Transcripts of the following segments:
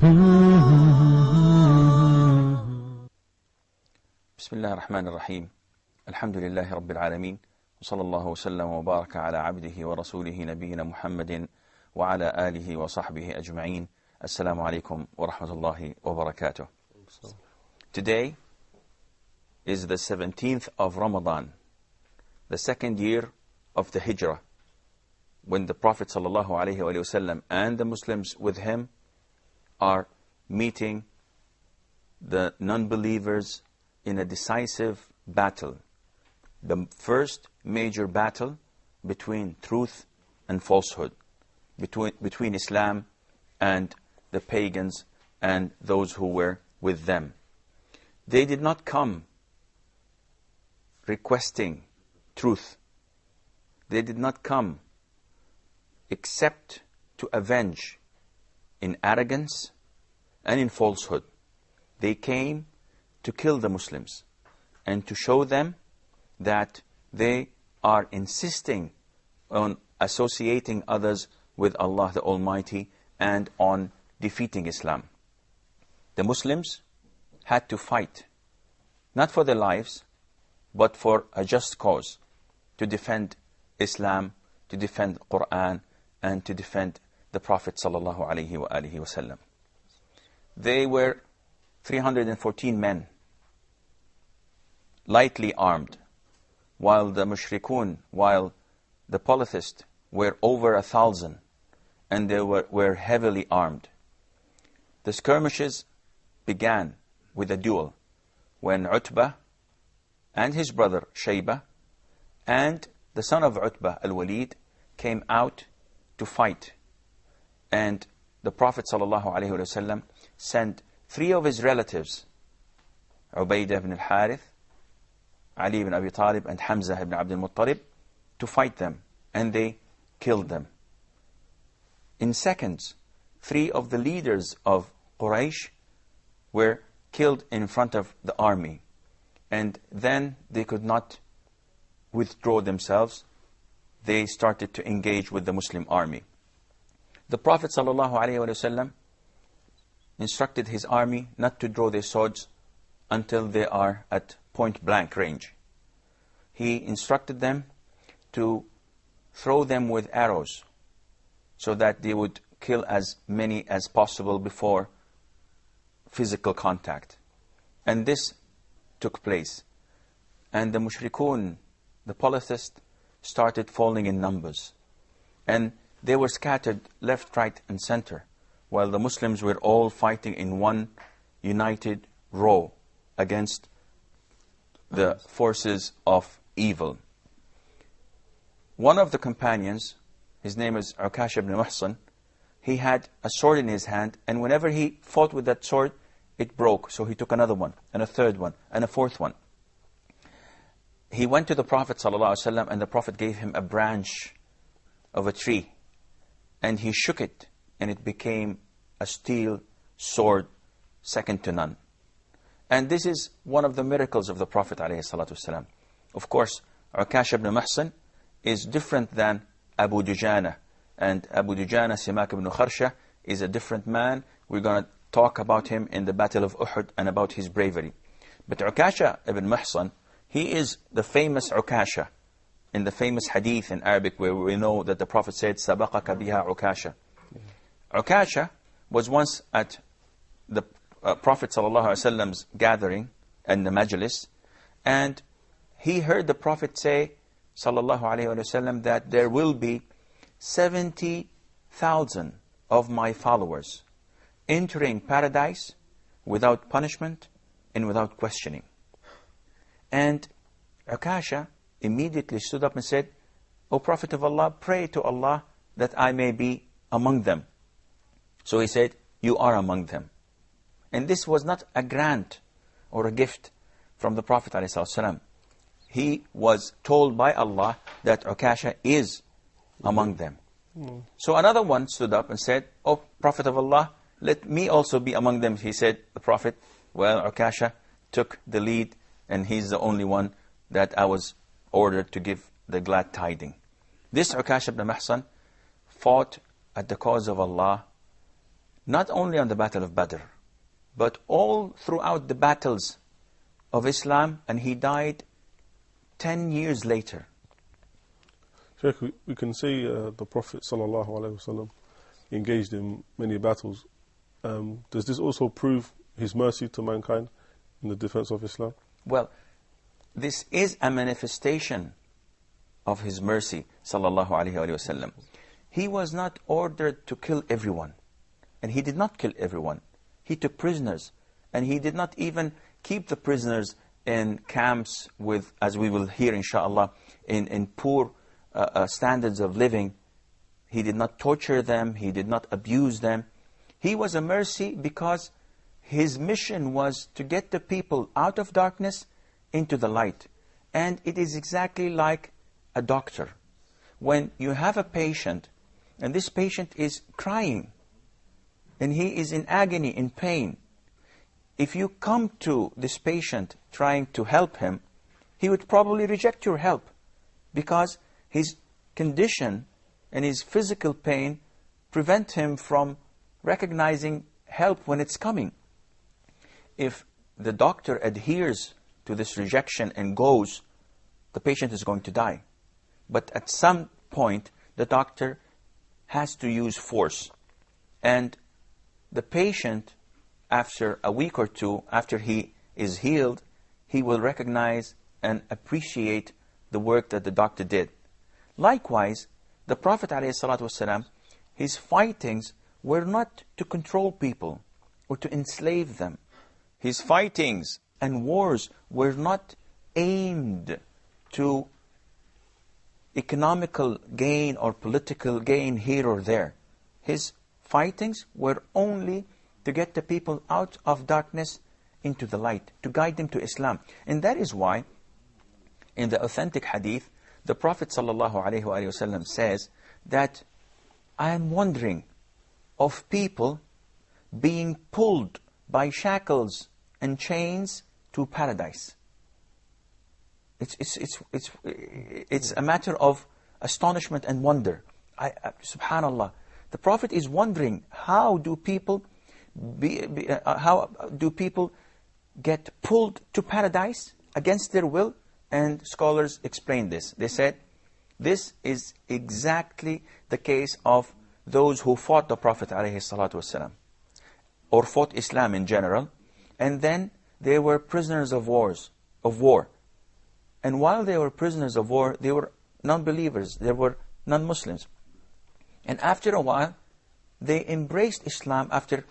بسم الله الرحمن الرحيم. الحمد لله رب العالمين، وصلى الله وسلم وبارك على عبده ورسوله نبينا محمد وعلى آله وصحبه أجمعين. السلام عليكم ورحمة الله وبركاته. Today is the 17th of Ramadan, the second year of the Hijrah, when the Prophet ﷺ and the Muslims with him are meeting the non-believers in a decisive battle, the first major battle between truth and falsehood, between Islam and the pagans and those who were with them. They did not come requesting truth. They did not come except to avenge in arrogance and in falsehood. They came to kill the Muslims and to show them that they are insisting on associating others with Allah the Almighty and on defeating Islam. The Muslims had to fight, not for their lives, but for a just cause, to defend Islam, to defend Quran, and to defend the Prophet ﷺ. They were 314 men, lightly armed, while the mushrikun, while the polytheists were over 1,000, and they were heavily armed. The skirmishes began with a duel when Utbah and his brother Shaybah and the son of Utbah, Al-Walid, came out to fight. And the Prophet ﷺ sent 3 of his relatives, Ubaidah ibn al-Harith, Ali ibn Abi Talib, and Hamza ibn Abd al-Muttalib, to fight them, and they killed them. In seconds, 3 of the leaders of Quraysh were killed in front of the army, and then they could not withdraw themselves. They started to engage with the Muslim army. The Prophet ﷺ instructed his army not to draw their swords until they are at point-blank range. He instructed them to throw them with arrows so that they would kill as many as possible before physical contact. And this took place. And the mushrikun, the polytheists, started falling in numbers. And they were scattered left, right, and center, while the Muslims were all fighting in one united row against the forces of evil. One of the companions, his name is Ukasha ibn Muhsan, he had a sword in his hand, and whenever he fought with that sword, it broke. So he took another one, and a third one, and a fourth one. He went to the Prophet ﷺ, and the Prophet gave him a branch of a tree, and he shook it, and it became a steel sword second to none. And this is one of the miracles of the Prophet ﷺ. Of course, Ukasha ibn Muhsan is different than Abu Dujana. And Abu Dujana, Simak ibn Kharsha, is a different man. We're going to talk about him in the Battle of Uhud and about his bravery. But Ukasha ibn Muhsan, he is the famous Ukasha in the famous hadith in Arabic, where we know that the Prophet said, "Sabaqaka biha Ukasha." Ukasha was once at the Prophet ﷺ's gathering and the majlis, and he heard the Prophet say, ﷺ, that there will be 70,000 of my followers entering paradise without punishment and without questioning. And Ukasha immediately stood up and said, "O Prophet of Allah, pray to Allah that I may be among them." So he said, "You are among them." And this was not a grant or a gift from the Prophet ﷺ. He was told by Allah that Ukasha is among them. So another one stood up and said, "O Prophet of Allah, let me also be among them." He said, the Prophet, "Well, Ukasha took the lead, and he's the only one that I was ordered to give the glad tiding." This Ukasha ibn Muhsan fought at the cause of Allah not only on the Battle of Badr, but all throughout the battles of Islam, and he died 10 years later. Sheikh, we can say the Prophet ﷺ engaged in many battles. Does this also prove his mercy to mankind in the defense of Islam? Well, this is a manifestation of his mercy, sallallahu alaihi wasallam. He was not ordered to kill everyone, and he did not kill everyone. He took prisoners, and he did not even keep the prisoners in camps with, as we will hear inshallah, in poor standards of living. He did not torture them, he did not abuse them. He was a mercy because his mission was to get the people out of darkness into the light. And it is exactly like a doctor. When you have a patient, and this patient is crying, and he is in agony, in pain, if you come to this patient trying to help him, he would probably reject your help, because his condition and his physical pain prevent him from recognizing help when it's coming. If the doctor adheres to this rejection and goes, the patient is going to die. But at some point, the doctor has to use force. And the patient, after a week or two, after he is healed, he will recognize and appreciate the work that the doctor did. Likewise, the Prophet ﷺ, his fightings were not to control people or to enslave them. His fightings and wars were not aimed to economical gain or political gain here or there. His fightings were only to get the people out of darkness into the light, to guide them to Islam. And that is why, in the authentic hadith, the Prophet ﷺ says that I am wondering of people being pulled by shackles and chains to paradise. It's a matter of astonishment and wonder. Subhanallah, the Prophet is wondering, how do people get pulled to paradise against their will? And scholars explain this. They said, this is exactly the case of those who fought the Prophet ﷺ, or fought Islam in general, and then they were prisoners of war. And while they were prisoners of war, they were non-believers, they were non-Muslims. And after a while, they embraced Islam after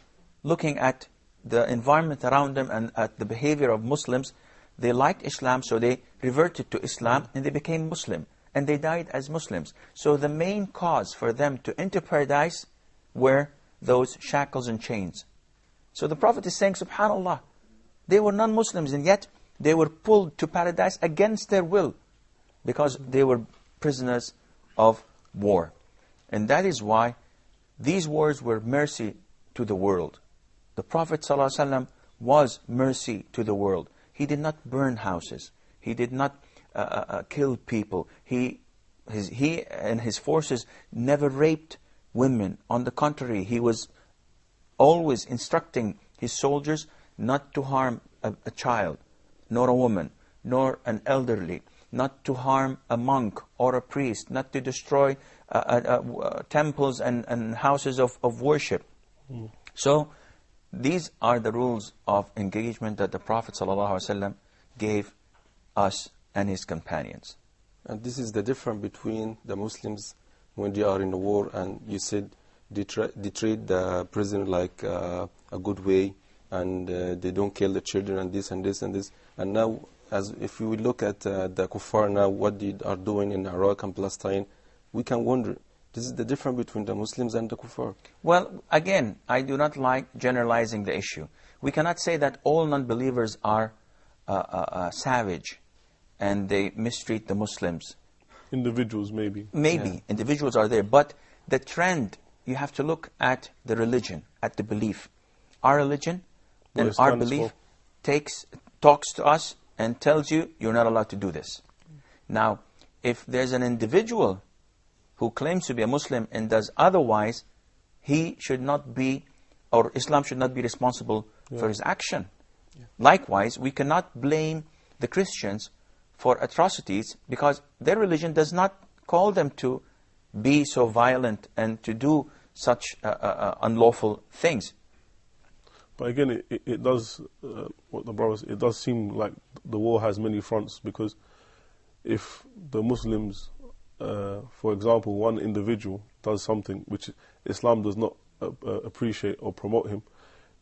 looking at the environment around them and at the behavior of Muslims. They liked Islam, so they reverted to Islam and they became Muslim. And they died as Muslims. So the main cause for them to enter paradise were those shackles and chains. So the Prophet is saying, subhanallah, they were non-Muslims and yet they were pulled to paradise against their will because they were prisoners of war. And that is why these wars were mercy to the world. The Prophet ﷺ was mercy to the world. He did not burn houses. He did not kill people. He and his forces never raped women. On the contrary, he was always instructing his soldiers not to harm a child, nor a woman, nor an elderly, not to harm a monk or a priest, not to destroy temples and houses of worship. So these are the rules of engagement that the Prophet ﷺ gave us and his companions. And this is the difference between the Muslims when they are in the war, and you said they treat the prisoner like a good way, and they don't kill the children and this and this and this. And now, as if we look at the kuffar now, what they are doing in Iraq and Palestine, we can wonder, this is the difference between the Muslims and the kuffar. Well, again, I do not like generalizing the issue. We cannot say that all non-believers are savage and they mistreat the Muslims. Individuals, maybe. Maybe. Individuals are there. But the trend, you have to look at the religion, at the belief. Our religion and our belief talks to us and tells you, you're not allowed to do this. Now, if there's an individual who claims to be a Muslim and does otherwise, he should not be or Islam should not be responsible for his action. Likewise, we cannot blame the Christians for atrocities because their religion does not call them to be so violent and to do such unlawful things. But again, it does, what the brothers, it does seem like the war has many fronts, because if the Muslims, for example, one individual does something which Islam does not appreciate or promote him,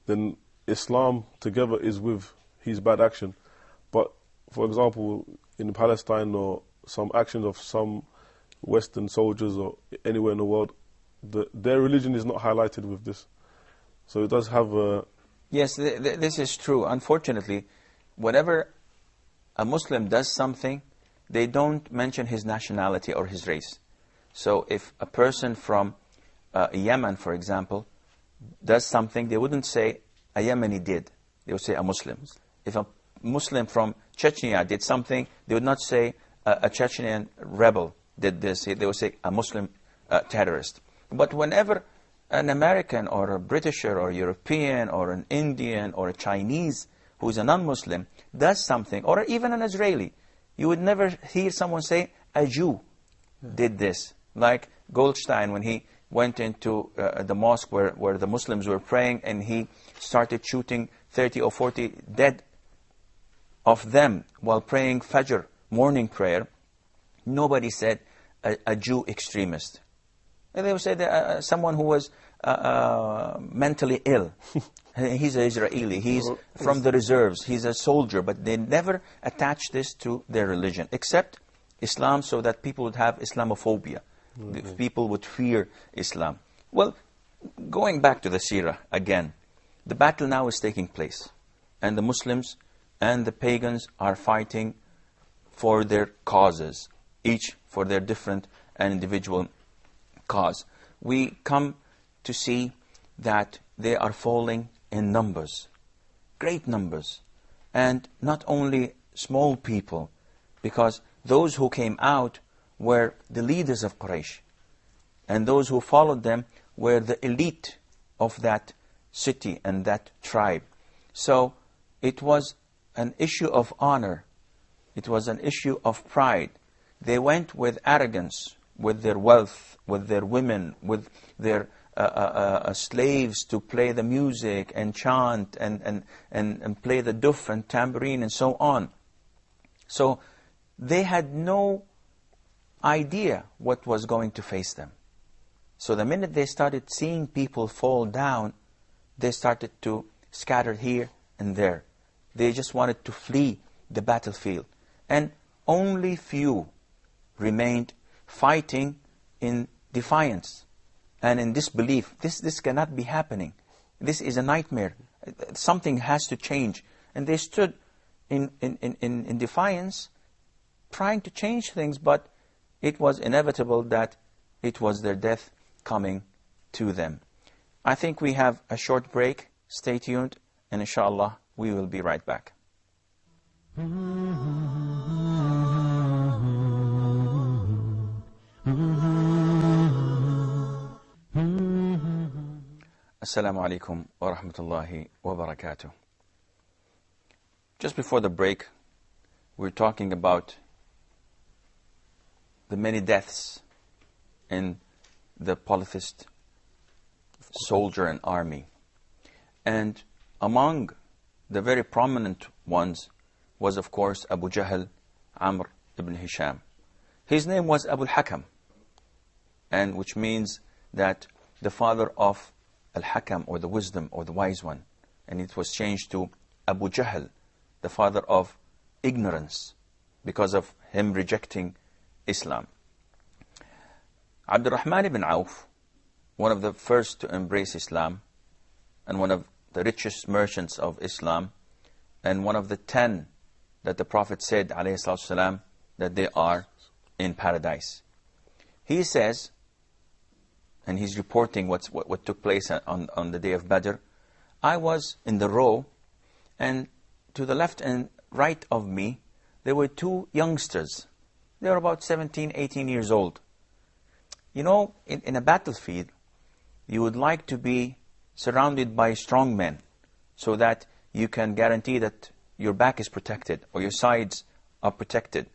then Islam together is with his bad action. But, for example, in Palestine or some actions of some Western soldiers or anywhere in the world, their religion is not highlighted with this. So it does have a... Yes, this is true. Unfortunately, whenever a Muslim does something, they don't mention his nationality or his race. So if a person from Yemen, for example, does something, they wouldn't say a Yemeni did. They would say a Muslim. If a Muslim from Chechnya did something, they would not say a Chechnyan rebel did this. They would say a Muslim terrorist. But whenever an American or a Britisher or European or an Indian or a Chinese who is a non-Muslim does something, or even an Israeli, you would never hear someone say a Jew did this. Like Goldstein, when he went into the mosque where the Muslims were praying, and he started shooting 30 or 40 dead of them while praying Fajr, morning prayer. Nobody said a Jew extremist. And they would say that, someone who was mentally ill. He's an Israeli, he's from the reserves, he's a soldier, but they never attach this to their religion, except Islam, so that people would have Islamophobia. People would fear Islam. Well, going back to the Seerah again, the battle now is taking place, and the Muslims and the pagans are fighting for their causes, each for their different and individual cause. We come to see that they are falling in numbers, great numbers, and not only small people, because those who came out were the leaders of Quraysh, and those who followed them were the elite of that city and that tribe. So it was an issue of honor, it was an issue of pride. They went with arrogance, with their wealth, with their women, with their slaves to play the music and chant and play the duf and tambourine and so on. So they had no idea what was going to face them. So the minute they started seeing people fall down, they started to scatter here and there. They just wanted to flee the battlefield. And only few remained fighting in defiance and in disbelief. This cannot be happening. This is a nightmare. Something has to change. And they stood in defiance, trying to change things, but it was inevitable that it was their death coming to them. I think we have a short break. Stay tuned, and inshallah, we will be right back. Assalamu alaikum wa rahmatullahi wa barakatuh. Just before the break, we were talking about the many deaths in the polytheist soldier and army. And among the very prominent ones was, of course, Abu Jahl, Amr ibn Hisham. His name was Abu al-Hakam, and which means that the father of Al-Hakam, or the wisdom, or the wise one. And it was changed to Abu Jahl, the father of ignorance, because of him rejecting Islam. Abdurrahman ibn Auf, one of the first to embrace Islam, and one of the richest merchants of Islam, and one of the 10 that the Prophet said, ﷺ, that they are in paradise. He says, and he's reporting what took place on the day of Badr, I was in the row, and to the left and right of me, there were 2 youngsters. They were about 17, 18 years old. You know, in a battlefield, you would like to be surrounded by strong men so that you can guarantee that your back is protected or your sides are protected.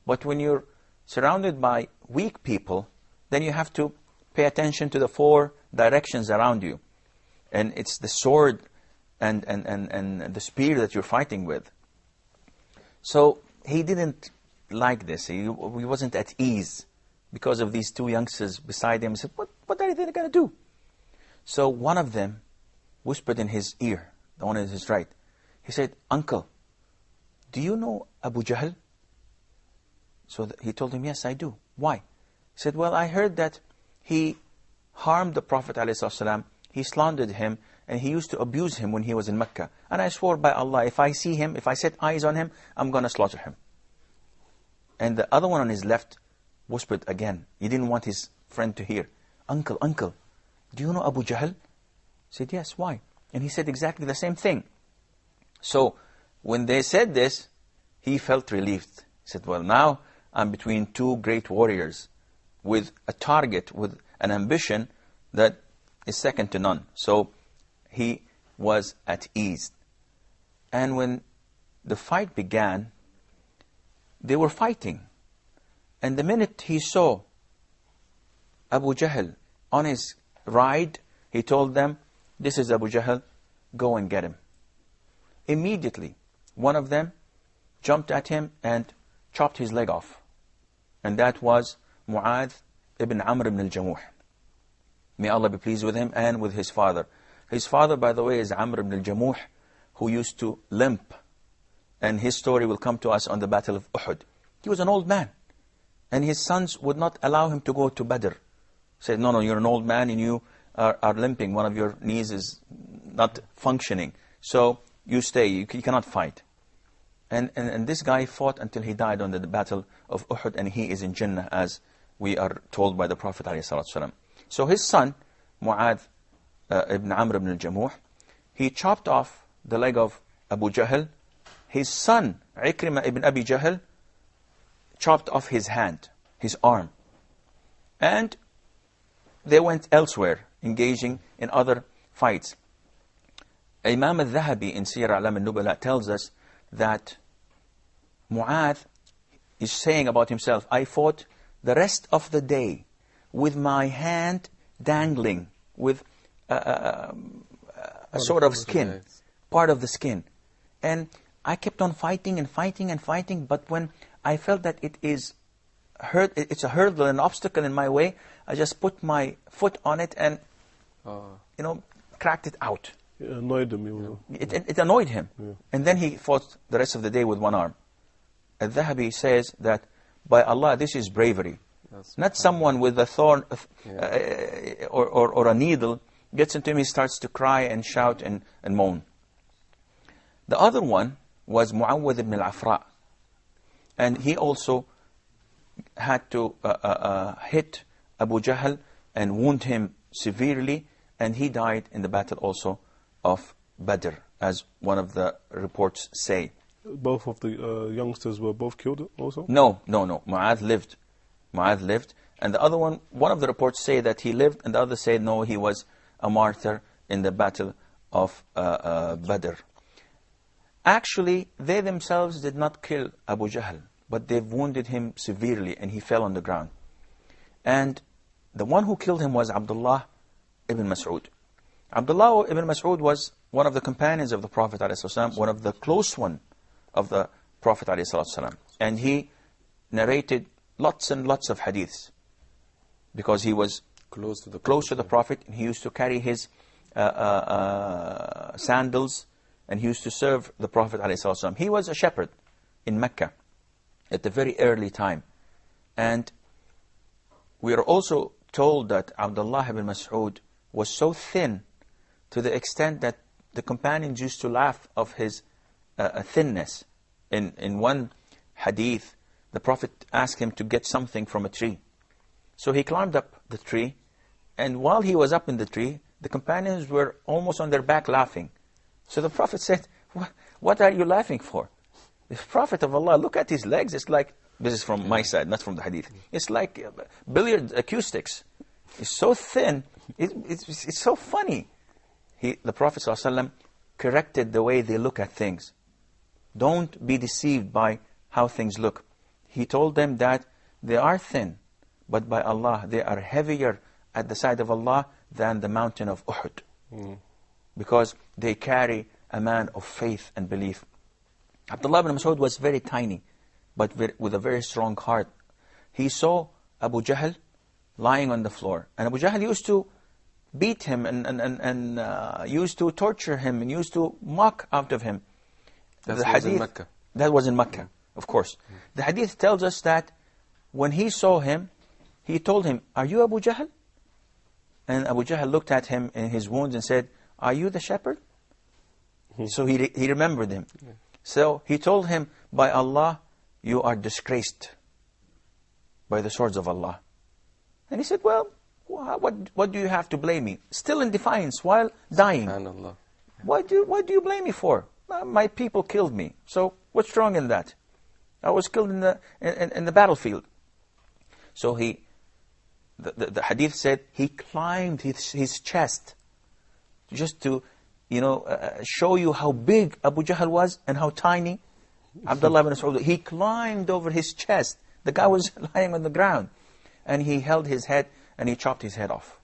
But when you're surrounded by weak people, then you have to pay attention to the 4 directions around you. And it's the sword and the spear that you're fighting with. So he didn't like this. He wasn't at ease because of these 2 youngsters beside him. He said, what are they going to do? So one of them whispered in his ear, the one on his right. He said, "Uncle, do you know Abu Jahl?" So he told him, "Yes, I do." "Why?" He said, "Well, I heard that he harmed the Prophet ﷺ, he slandered him, and he used to abuse him when he was in Mecca. And I swore by Allah, if I see him, if I set eyes on him, I'm going to slaughter him." And the other one on his left whispered again. He didn't want his friend to hear. Uncle, do you know Abu Jahl?" He said, "Yes, why?" And he said exactly the same thing. So when they said this, he felt relieved. He said, "Well, now I'm between 2 great warriors with a target, with an ambition that is second to none." So he was at ease. And when the fight began, they were fighting. And the minute he saw Abu Jahl on his ride, he told them, "This is Abu Jahl, go and get him." Immediately, one of them jumped at him and chopped his leg off. And that was Mu'adh ibn Amr ibn al-Jamuh. May Allah be pleased with him and with his father. His father, by the way, is Amr ibn al-Jamuh, who used to limp. And his story will come to us on the Battle of Uhud. He was an old man. And his sons would not allow him to go to Badr. Said, "No, you're an old man and you are limping. One of your knees is not functioning. So you stay, you cannot fight." And this guy fought until he died on the Battle of Uhud, and he is in Jannah, as we are told by the Prophet ﷺ. So his son, Mu'adh ibn Amr ibn al-Jamuh, he chopped off the leg of Abu Jahl. His son, Ikrimah ibn Abi Jahl, chopped off his hand, his arm. And they went elsewhere, engaging in other fights. Imam al-Dhahabi in Siyar A'lam al-Nubala tells us that Mu'adh is saying about himself, "I fought the rest of the day with my hand dangling with a sort of skin, part of the skin. And I kept on fighting and fighting and fighting, but when I felt that it's a hurdle, an obstacle in my way, I just put my foot on it and, cracked it out." It annoyed him. It annoyed him. Yeah. And then he fought the rest of the day with one arm. Al-Dhahabi says that, by Allah, this is bravery. Not someone with a thorn or a needle gets into him, he starts to cry and shout and moan. The other one was Mu'awwadh ibn al-Afra. And he also had to hit Abu Jahl and wound him severely, and he died in the battle also of Badr, as one of the reports say. Both of the youngsters were both killed also? No. Mu'adh lived. And the other one of the reports say that he lived, and the other say no, he was a martyr in the battle of Badr. Actually, they themselves did not kill Abu Jahl, but they wounded him severely, and he fell on the ground. And the one who killed him was Abdullah ibn Mas'ud. Abdullah ibn Mas'ud was one of the companions of the Prophet ﷺ, one of the close one of the Prophet ﷺ. And he narrated lots and lots of hadiths, because he was close to the Prophet, and he used to carry his sandals, and he used to serve the Prophet ﷺ. He was a shepherd in Mecca at a very early time. And we are also told that Abdullah ibn Mas'ud was so thin to the extent that the companions used to laugh of his thinness. In one hadith, the Prophet asked him to get something from a tree. So he climbed up the tree, and while he was up in the tree, the companions were almost on their back laughing. So the Prophet said, "What are you laughing for? The Prophet of Allah, look at his legs, it's like," this is from my side, not from the hadith, "it's like billiard cue sticks. It's so thin, it's so funny. the Prophet ﷺ corrected the way they look at things. Don't be deceived by how things look. He told them that they are thin, but by Allah, they are heavier at the side of Allah than the mountain of Uhud. Because they carry a man of faith and belief. Abdullah ibn Mas'ud was very tiny, but with a very strong heart. He saw Abu Jahl lying on the floor. And Abu Jahl used to beat him and used to torture him and used to mock out of him. That was in Mecca. That was in Mecca, of course. The hadith tells us that when he saw him, he told him, "Are you Abu Jahl?" And Abu Jahl looked at him in his wounds and said, "Are you the shepherd?" So he remembered him. So he told him, "By Allah, you are disgraced by the swords of Allah." And he said, "Well, what do you have to blame me?" Still in defiance while dying. SubhanAllah. What do you blame me for? My people killed me. So what's wrong in that? I was killed in the battlefield. So the hadith said he climbed his chest just to, show you how big Abu Jahl was and how tiny Abdullah ibn Mas'ud. He climbed over his chest. The guy was lying on the ground. And he held his head and he chopped his head off.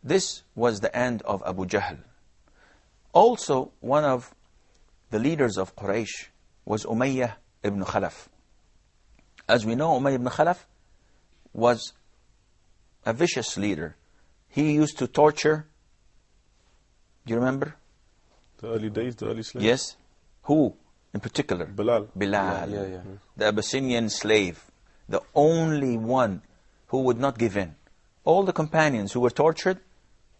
This was the end of Abu Jahl. Also, one of the leaders of Quraysh was Umayyah ibn Khalaf. As we know, Umayyah ibn Khalaf was a vicious leader. He used to torture. Do you remember? The early days, the early slaves? Yes. Who in particular? Bilal. Bilal. The Abyssinian slave. The only one who would not give in. All the companions who were tortured,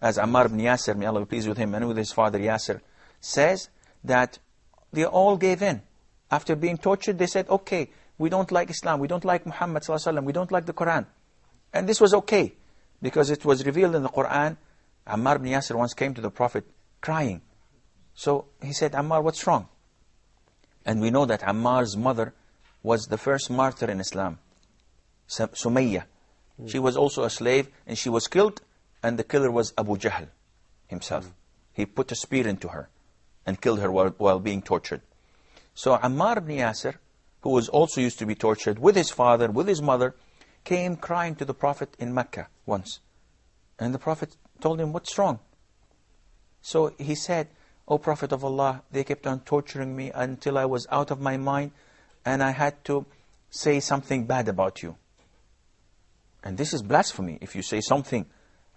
as Ammar ibn Yasir, may Allah be pleased with him, and with his father Yasir, says that they all gave in. After being tortured, they said, "Okay, we don't like Islam, we don't like Muhammad sallallahu alaihi wasallam, we don't like the Quran." And this was okay, because it was revealed in the Quran. Ammar ibn Yasir once came to the Prophet crying. So he said, "Ammar, what's wrong?" And we know that Ammar's mother was the first martyr in Islam, Sumayyah. She was also a slave, and she was killed, and the killer was Abu Jahl himself. He put a spear into her and killed her while being tortured. So Ammar ibn Yasir, who was also used to be tortured with his father, with his mother, came crying to the Prophet in Mecca once. And the Prophet told him, "What's wrong?" So he said, "O Prophet of Allah, they kept on torturing me until I was out of my mind, and I had to say something bad about you." And this is blasphemy. If you say something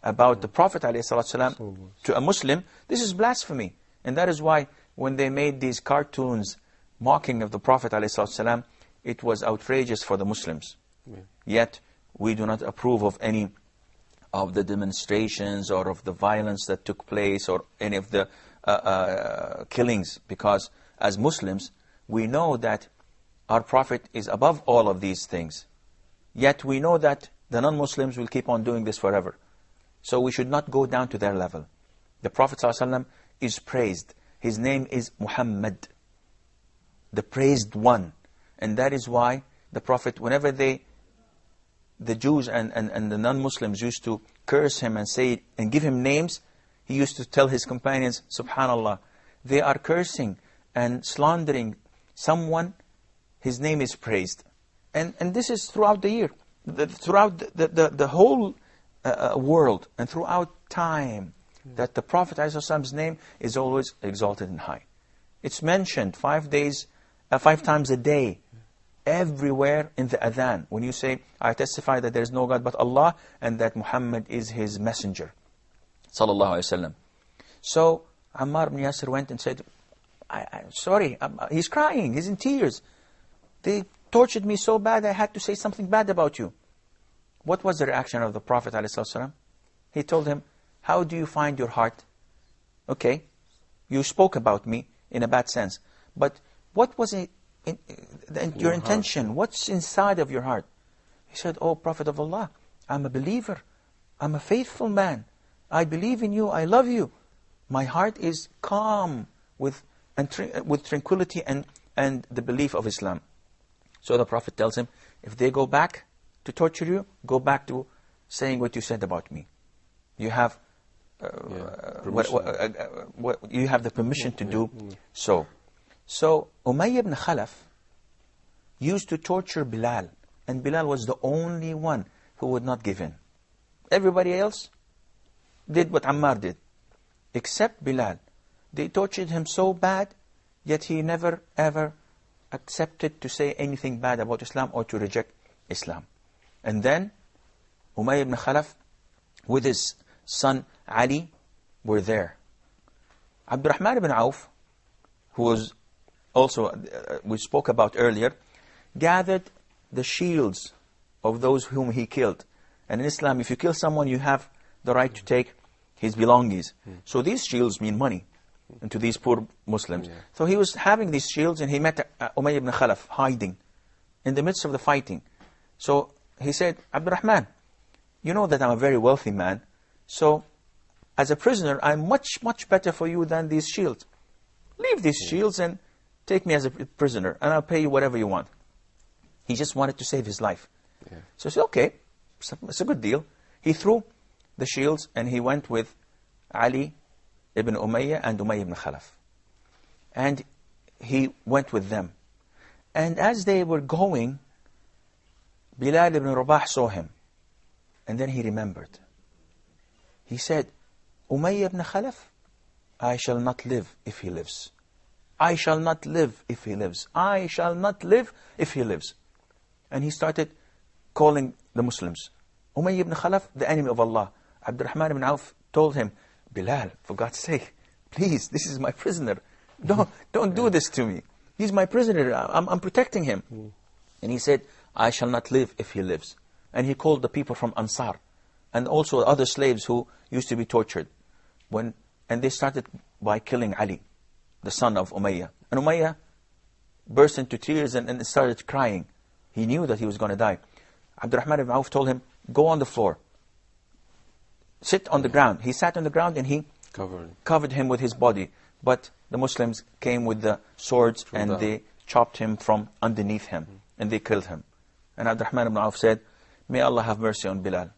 about the Prophet ﷺ to a Muslim, this is blasphemy. And that is why when they made these cartoons mocking of the Prophet ﷺ, it was outrageous for the Muslims. Yet we do not approve of any of the demonstrations or of the violence that took place or any of the killings, because as Muslims we know that our Prophet is above all of these things. Yet we know that the non-Muslims will keep on doing this forever. So we should not go down to their level. The Prophet ﷺ is praised. His name is Muhammad, the praised one. And that is why the Prophet, whenever the Jews and the non-Muslims used to curse him and say and give him names, he used to tell his companions, "Subhanallah, they are cursing and slandering someone, his name is praised." And this is throughout the year, throughout the whole world, and throughout time, that the Prophet ﷺ's name is always exalted and high. It's mentioned 5 times a day, everywhere in the adhan. When you say, "I testify that there is no God but Allah, and that Muhammad is His messenger," sallallahu alaihi wasallam. So Ammar ibn Yasir went and said, I'm sorry, he's crying, he's in tears. "They tortured me so bad, I had to say something bad about you." What was the reaction of the Prophet ﷺ? He told him, "How do you find your heart? Okay, you spoke about me in a bad sense, but what was your intention? What's inside of your heart?" He said, "Oh Prophet of Allah, I'm a believer. I'm a faithful man. I believe in you. I love you. My heart is calm with tranquility and the belief of Islam." So the Prophet tells him, "If they go back to torture you, go back to saying what you said about me. You have you have the permission to do so. So Umayyah ibn Khalaf used to torture Bilal, and Bilal was the only one who would not give in. Everybody else did what Ammar did, except Bilal. They tortured him so bad, yet he never ever accepted to say anything bad about Islam or to reject Islam. And then Umayyah ibn Khalaf with his son Ali were there. Abdurrahman ibn Auf, who was also, we spoke about earlier, gathered the shields of those whom he killed. And in Islam, if you kill someone, you have the right to take his belongings. So these shields mean money to these poor Muslims. So he was having these shields, and he met Umayyah ibn Khalaf hiding in the midst of the fighting. So he said, Abdurrahman, you know that I'm a very wealthy man, so as a prisoner, I'm much better for you than these shields. Leave these shields and take me as a prisoner, and I'll pay you whatever you want. He just wanted to save his life. So he said, okay, it's a good deal. He threw the shields, and he went with Ali ibn Umayyah and Umayyah ibn Khalaf. And he went with them. And as they were going, Bilal ibn Rabah saw him. And then he remembered. He said, Umayyah ibn Khalaf, I shall not live if he lives. I shall not live if he lives. I shall not live if he lives. And he started calling the Muslims. Umayyah ibn Khalaf, the enemy of Allah. Abdurrahman ibn Auf told him, Bilal, for God's sake, please, this is my prisoner. Don't do this to me. He's my prisoner. I'm protecting him. And he said, I shall not live if he lives. And he called the people from Ansar and also other slaves who used to be tortured. And they started by killing Ali, the son of Umayyah. And Umayyah burst into tears and started crying. He knew that he was going to die. Abdurrahman ibn Auf told him, go on the floor. Sit on the ground. He sat on the ground and he covered him with his body. But the Muslims came with the swords and they chopped him from underneath him. And they killed him. And Abdurrahman ibn Auf said, may Allah have mercy on Bilal.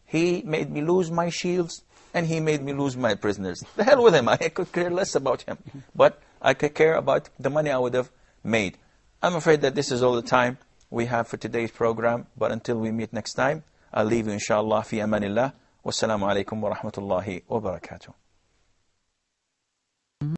He made me lose my shields and he made me lose my prisoners. The hell with him. I could care less about him. But I could care about the money I would have made. I'm afraid that this is all the time we have for today's program. But until we meet next time, I'll leave you inshallah fi amanillah. Wassalamu alaikum wa rahmatullahi wa barakatuh.